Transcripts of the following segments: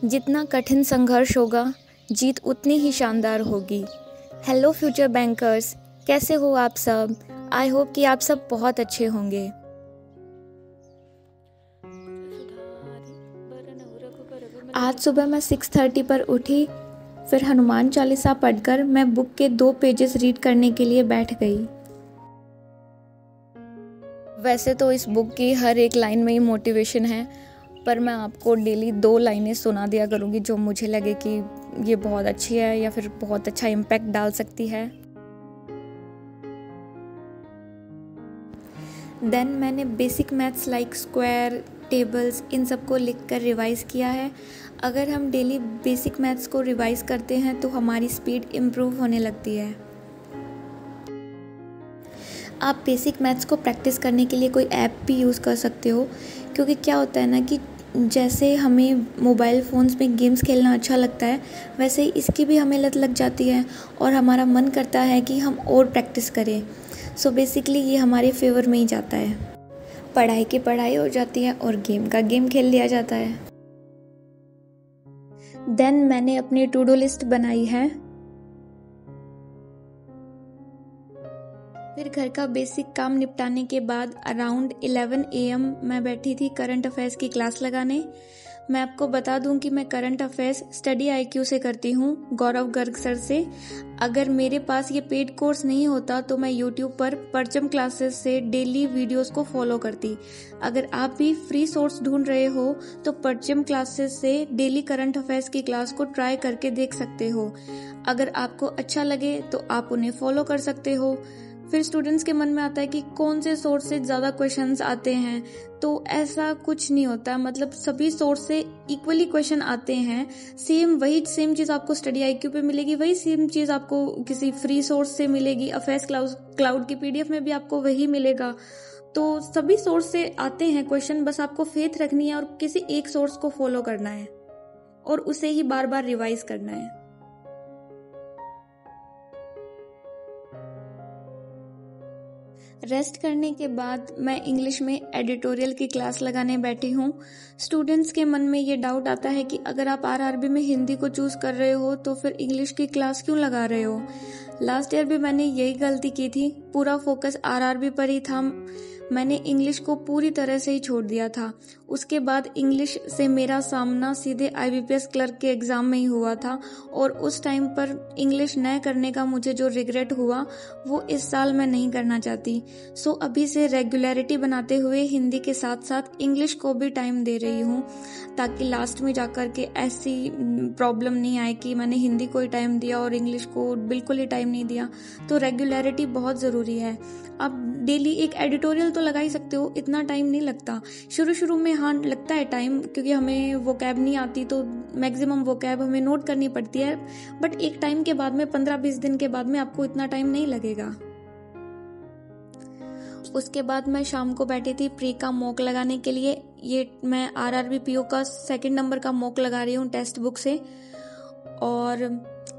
जितना कठिन संघर्ष होगा, जीत उतनी ही शानदार होगी। हेलो फ्यूचर बैंकर्स, कैसे हो आप सब? आई होप कि आप सब बहुत अच्छे होंगे। आज सुबह मैं 6:30 पर उठी, फिर हनुमान चालीसा पढ़कर मैं बुक के 2 पेजेस रीड करने के लिए बैठ गई। वैसे तो इस बुक की हर एक लाइन में ही मोटिवेशन है, पर मैं आपको डेली 2 लाइनें सुना दिया करूँगी जो मुझे लगे कि ये बहुत अच्छी है या फिर बहुत अच्छा इम्पैक्ट डाल सकती है। देन मैंने basic maths like square, tables, इन सबको लिखकर रिवाइज़ किया है। अगर हम डेली बेसिक मैथ्स को रिवाइज़ करते हैं तो हमारी स्पीड इम्प्रूव होने लगती है। आप बेसिक मैथ्स को प्रैक्टिस करने के लिए कोई ऐप भी यूज़ कर सकते हो, क्योंकि क्या होता है ना कि जैसे हमें मोबाइल फ़ोन्स में गेम्स खेलना अच्छा लगता है, वैसे ही इसकी भी हमें लत लग जाती है और हमारा मन करता है कि हम और प्रैक्टिस करें। सो बेसिकली ये हमारे फेवर में ही जाता है। पढ़ाई की पढ़ाई हो जाती है और गेम का गेम खेल लिया जाता है। देन मैंने अपनी टू डू लिस्ट बनाई है। फिर घर का बेसिक काम निपटाने के बाद अराउंड 11 AM मैं बैठी थी करंट अफेयर्स की क्लास लगाने। मैं आपको बता दूं कि मैं करंट अफेयर्स स्टडी IQ से करती हूं, गौरव गर्ग सर से। अगर मेरे पास ये पेड कोर्स नहीं होता तो मैं यूट्यूब पर परचम क्लासेस से डेली वीडियोस को फॉलो करती। अगर आप भी फ्री सोर्स ढूंढ रहे हो तो परचम क्लासेस से डेली करंट अफेयर्स की क्लास को ट्राई करके देख सकते हो। अगर आपको अच्छा लगे तो आप उन्हें फॉलो कर सकते हो। फिर स्टूडेंट्स के मन में आता है कि कौन से सोर्स से ज़्यादा क्वेश्चंस आते हैं, तो ऐसा कुछ नहीं होता। मतलब सभी सोर्स से इक्वली क्वेश्चन आते हैं। सेम चीज़ आपको स्टडी IQ पे मिलेगी, वही सेम चीज़ आपको किसी फ्री सोर्स से मिलेगी। अफेयर्स क्लाउड की PDF में भी आपको वही मिलेगा। तो सभी सोर्स से आते हैं क्वेश्चन, बस आपको फेथ रखनी है और किसी एक सोर्स को फॉलो करना है और उसे ही बार बार रिवाइज करना है। रेस्ट करने के बाद मैं इंग्लिश में एडिटोरियल की क्लास लगाने बैठी हूँ। स्टूडेंट्स के मन में ये डाउट आता है कि अगर आप RRB में हिंदी को चूज कर रहे हो तो फिर इंग्लिश की क्लास क्यों लगा रहे हो। लास्ट ईयर भी मैंने यही गलती की थी, पूरा फोकस RRB पर ही था। मैंने इंग्लिश को पूरी तरह से ही छोड़ दिया था। उसके बाद इंग्लिश से मेरा सामना सीधे IBPS क्लर्क के एग्जाम में ही हुआ था और उस टाइम पर इंग्लिश न करने का मुझे जो रिग्रेट हुआ वो इस साल मैं नहीं करना चाहती। सो अभी से रेगुलरिटी बनाते हुए हिंदी के साथ साथ इंग्लिश को भी टाइम दे रही हूँ, ताकि लास्ट में जाकर के ऐसी प्रॉब्लम नहीं आए कि मैंने हिंदी को ही टाइम दिया और इंग्लिश को बिल्कुल ही टाइम नहीं दिया। तो रेगुलरिटी बहुत ज़रूरी है। आप डेली एक एडिटोरियल तो लगा ही सकते हो, इतना टाइम नहीं लगता। शुरू में हाँ लगता है टाइम, क्योंकि हमें वोकैब नहीं आती तो मैक्सिमम वोकैब हमें नोट करनी पड़ती है, बट एक टाइम के बाद में 15-20 दिन के बाद में आपको इतना टाइम नहीं लगेगा। उसके बाद मैं शाम को बैठी थी प्री का मॉक लगाने के लिए। ये मैं RRB PO का 2nd नंबर का मॉक लगा रही हूँ टेक्स्ट बुक से, और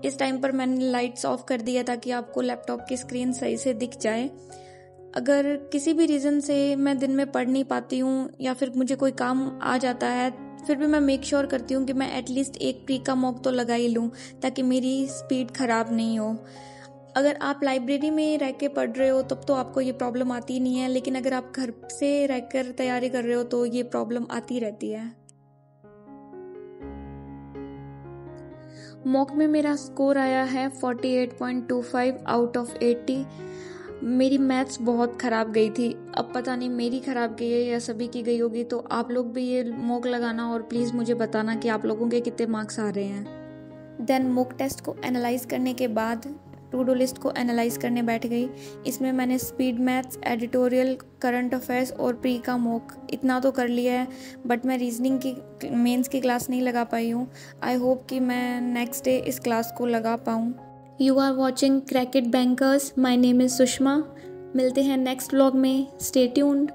इस टाइम पर मैंने लाइट्स ऑफ कर दिया ताकि आपको लैपटॉप की स्क्रीन सही से दिख जाए। अगर किसी भी रीज़न से मैं दिन में पढ़ नहीं पाती हूँ या फिर मुझे कोई काम आ जाता है, फिर भी मैं मेक श्योर करती हूँ कि मैं एटलीस्ट एक प्री का मॉक तो लगा ही लूँ, ताकि मेरी स्पीड खराब नहीं हो। अगर आप लाइब्रेरी में रह के पढ़ रहे हो तब तो आपको ये प्रॉब्लम आती नहीं है, लेकिन अगर आप घर से रहकर तैयारी कर रहे हो तो ये प्रॉब्लम आती रहती है। मॉक में मेरा स्कोर आया है 48.25 आउट ऑफ 80। मेरी मैथ्स बहुत ख़राब गई थी, अब पता नहीं मेरी ख़राब गई है या सभी की गई होगी। तो आप लोग भी ये मॉक लगाना और प्लीज़ मुझे बताना कि आप लोगों के कितने मार्क्स आ रहे हैं। देन मॉक टेस्ट को एनालाइज करने के बाद टू डू लिस्ट को एनालाइज करने बैठ गई। इसमें मैंने speed maths, editorial, current affairs और प्री का मॉक इतना तो कर लिया है, बट मैं रीजनिंग की मेंस की क्लास नहीं लगा पाई हूँ। आई होप कि मैं नेक्स्ट डे इस क्लास को लगा पाऊँ। You are watching crack it bankers, my name is Sushma. मिलते हैं नेक्स्ट व्लॉग में, स्टे ट्यून्ड।